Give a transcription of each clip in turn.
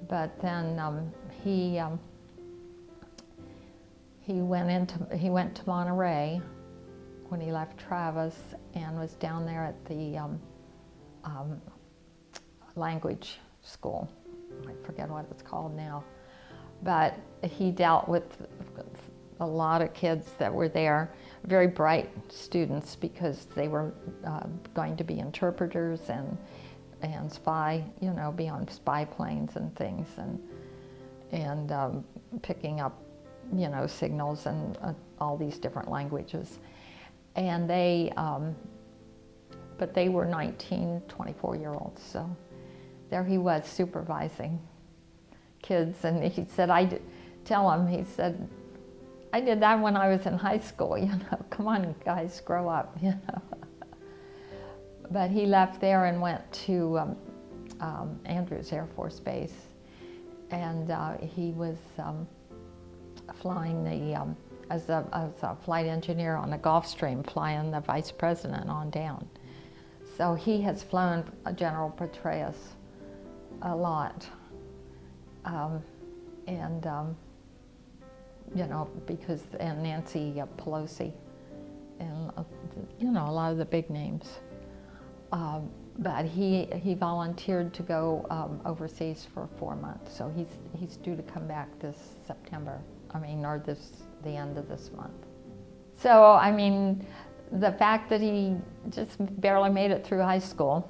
But then he went to Monterey when he left Travis and was down there at the language school. I forget what it's called now. But he dealt with a lot of kids that were there, very bright students, because they were going to be interpreters and spy, you know, be on spy planes and things, and picking up, you know, signals and all these different languages. And but they were 19, 24-year-olds, so there he was supervising kids. And he said, tell him, he said, I did that when I was in high school, you know, come on guys, grow up, you know. But he left there and went to Andrews Air Force Base, and he was flying as a flight engineer on the Gulfstream, flying the vice president on down. So he has flown General Petraeus a lot, you know, and Nancy Pelosi, and you know, a lot of the big names. But he volunteered to go overseas for 4 months, so he's due to come back this September. I mean, or the end of this month. So I mean, the fact that he just barely made it through high school,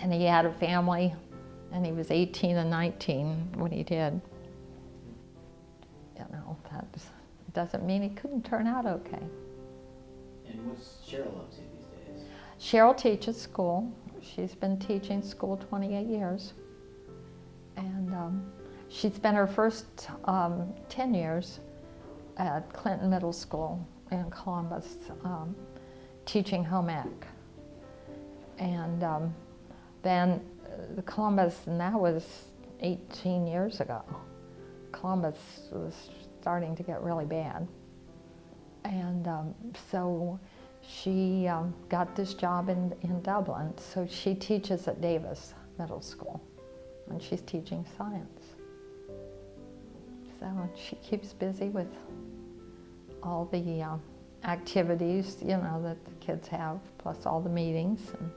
and he had a family, and he was 18 and 19 when he did. You know, that doesn't mean it couldn't turn out okay. And what's Cheryl up to these days? Cheryl teaches school. She's been teaching school 28 years. And she spent her first 10 years at Clinton Middle School in Columbus, teaching home ec. And then Columbus, and that was 18 years ago. Columbus was starting to get really bad. And so she got this job in Dublin. So she teaches at Davis Middle School, and she's teaching science. So she keeps busy with all the activities, you know, that the kids have, plus all the meetings, and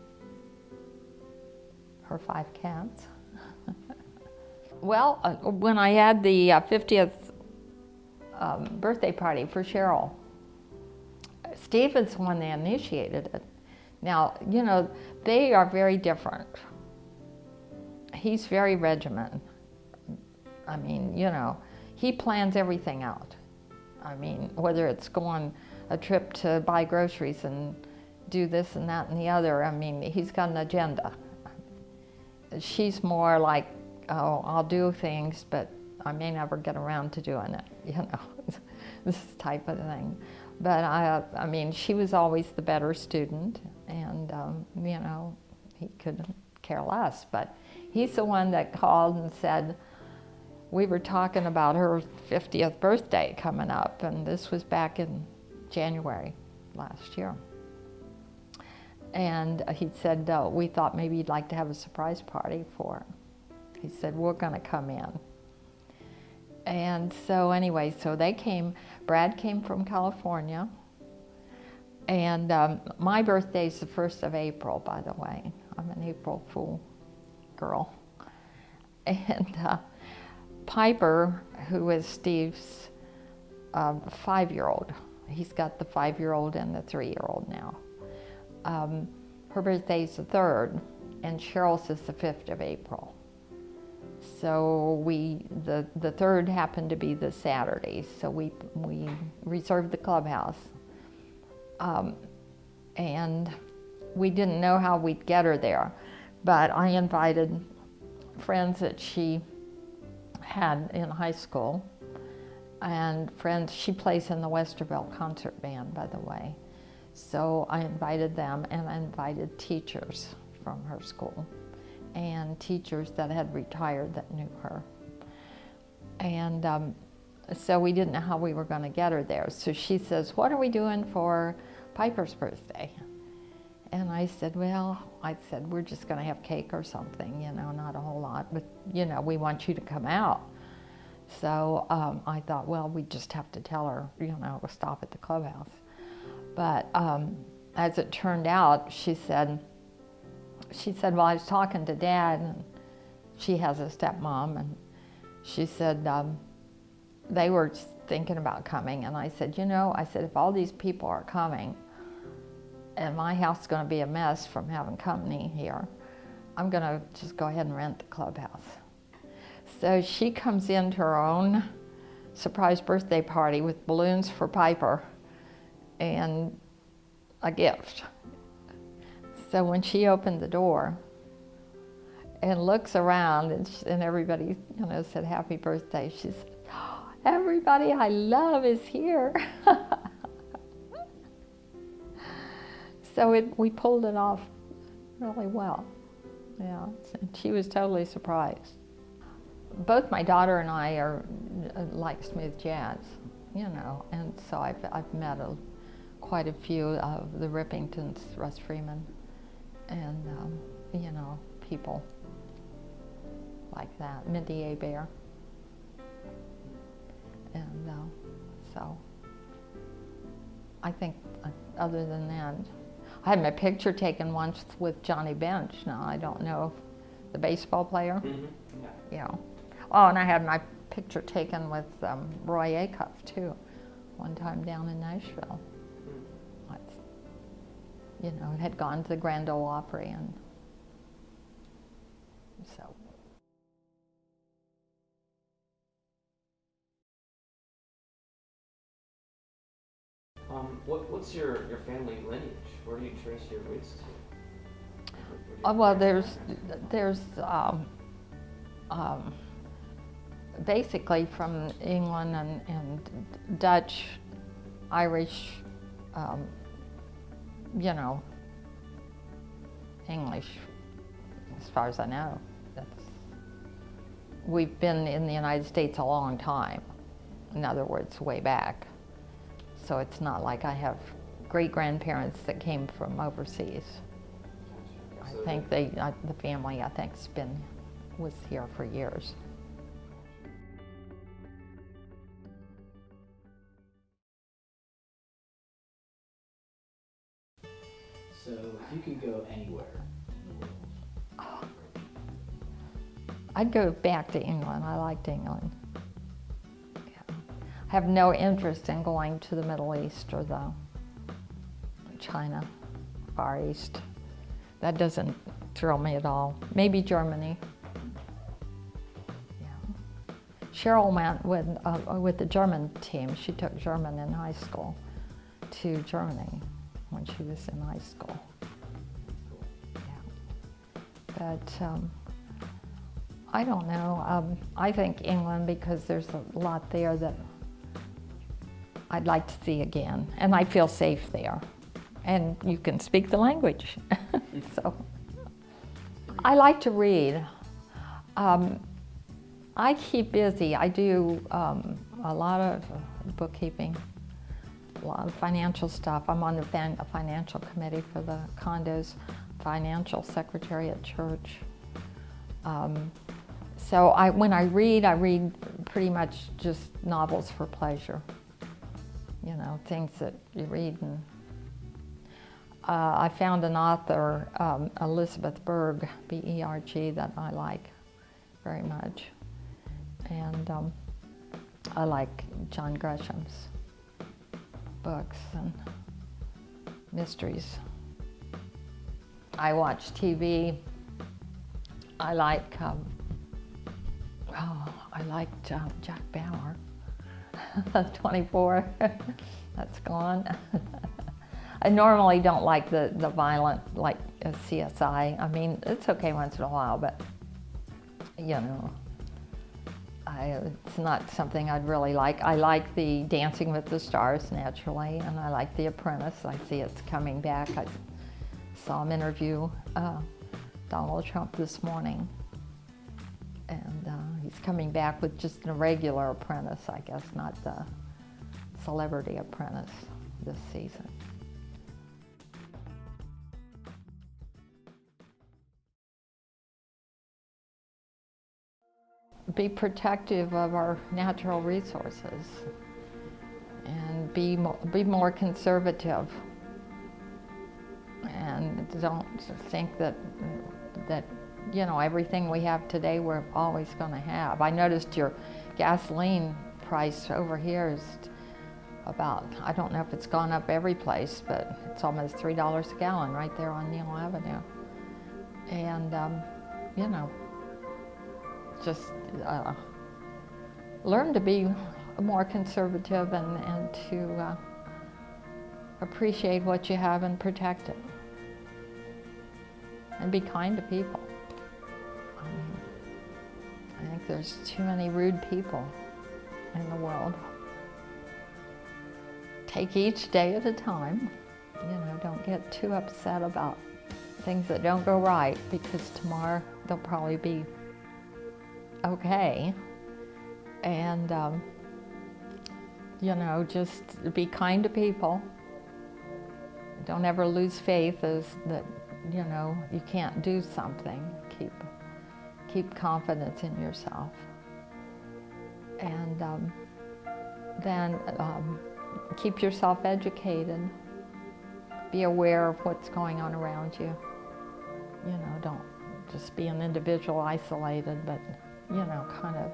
her 5 cats. Well, when I had the 50th birthday party for Cheryl, Steve is the one that initiated it. Now, you know, they are very different. He's very regimented. I mean, you know, he plans everything out. I mean, whether it's going a trip to buy groceries and do this and that and the other, I mean, he's got an agenda. She's more like, oh, I'll do things, but I may never get around to doing it, you know, this type of thing. But I mean, she was always the better student, and you know, he couldn't care less. But he's the one that called and said, we were talking about her 50th birthday coming up, and this was back in January last year. And he said, we thought maybe you'd like to have a surprise party for her. He said, we're going to come in. And so anyway, so they came. Brad came from California. And my birthday's the 1st of April, by the way. I'm an April Fool girl. And Piper, who is Steve's 5-year-old, he's got the 5-year-old and the 3-year-old now. Her birthday's the 3rd, and Cheryl's is the 5th of April. So the 3rd happened to be the Saturday, so we reserved the clubhouse. And we didn't know how we'd get her there, but I invited friends that she had in high school, and friends, she plays in the Westerville concert band, by the way. So I invited them, and I invited teachers from her school and teachers that had retired that knew her. And so we didn't know how we were going to get her there. So she says, what are we doing for Piper's birthday? And I said, well, we're just going to have cake or something, you know, not a whole lot, but, you know, we want you to come out. So I thought, well, we just have to tell her, you know, to stop at the clubhouse. But as it turned out, she said, well, I was talking to Dad, and she has a stepmom, and she said they were thinking about coming. And I said, you know, if all these people are coming, and my house is going to be a mess from having company here, I'm going to just go ahead and rent the clubhouse. So she comes into her own surprise birthday party with balloons for Piper and a gift. So when she opened the door and looks around, and everybody, you know, said happy birthday, she said, oh, everybody I love is here. So we pulled it off really well. Yeah, and she was totally surprised. Both my daughter and I like smooth jazz, you know, and so I've met quite a few of the Rippingtons, Russ Freeman, and you know, people like that, Mindy Abair, and so I think other than that, I had my picture taken once with Johnny Bench. Now I don't know if the baseball player. Mm-hmm. Yeah. Oh, and I had my picture taken with Roy Acuff too, one time down in Nashville. You know, it had gone to the Grand Ole Opry, and so. What's your family lineage? Where do you trace your roots to? Well, there's basically from England and Dutch, Irish, you know, English, as far as I know. We've been in the United States a long time, in other words, way back. So it's not like I have great-grandparents that came from overseas. I think the family, I think, was here for years. So if you could go anywhere in the world, I'd go back to England. I liked England. Yeah. I have no interest in going to the Middle East or the China, Far East. That doesn't thrill me at all. Maybe Germany. Yeah. Cheryl went with the German team. She took German in high school to Germany when she was in high school. Yeah. But I don't know. I think England, because there's a lot there that I'd like to see again, and I feel safe there. And you can speak the language. So I like to read. I keep busy. I do a lot of bookkeeping, a lot of financial stuff. I'm on the financial committee for the condos, financial secretary at church. So when I read pretty much just novels for pleasure. You know, things that you read. And I found an author, Elizabeth Berg, B-E-R-G, that I like very much. And I like John Gresham's books and mysteries. I watch TV. I liked Jack Bauer, 24. That's gone. I normally don't like the violent, like CSI. I mean, it's okay once in a while, but you know, it's not something I'd really like. I like the Dancing with the Stars, naturally, and I like The Apprentice. I see it's coming back. I saw him interview Donald Trump this morning, and he's coming back with just a regular apprentice, I guess, not the celebrity apprentice this season. be protective of our natural resources and be more conservative, and don't think that you know, everything we have today we're always going to have. I noticed your gasoline price over here is about, I don't know if it's gone up every place, but it's almost $3 a gallon right there on Neal Avenue. And you know, just learn to be more conservative and to appreciate what you have and protect it. And be kind to people. I mean, I think there's too many rude people in the world. Take each day at a time. You know, don't get too upset about things that don't go right, because tomorrow they'll probably be okay. And you know, just be kind to people. Don't ever lose faith as that, you know, you can't do something. Keep confidence in yourself. And then keep yourself educated. Be aware of what's going on around you. You know, don't just be an individual isolated, but, you know, kind of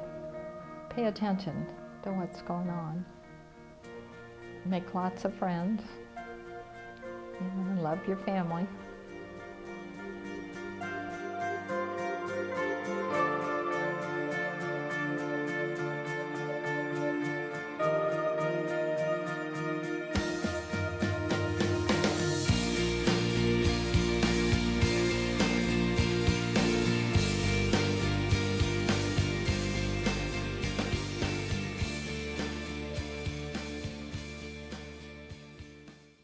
pay attention to what's going on. Make lots of friends. You know, love your family.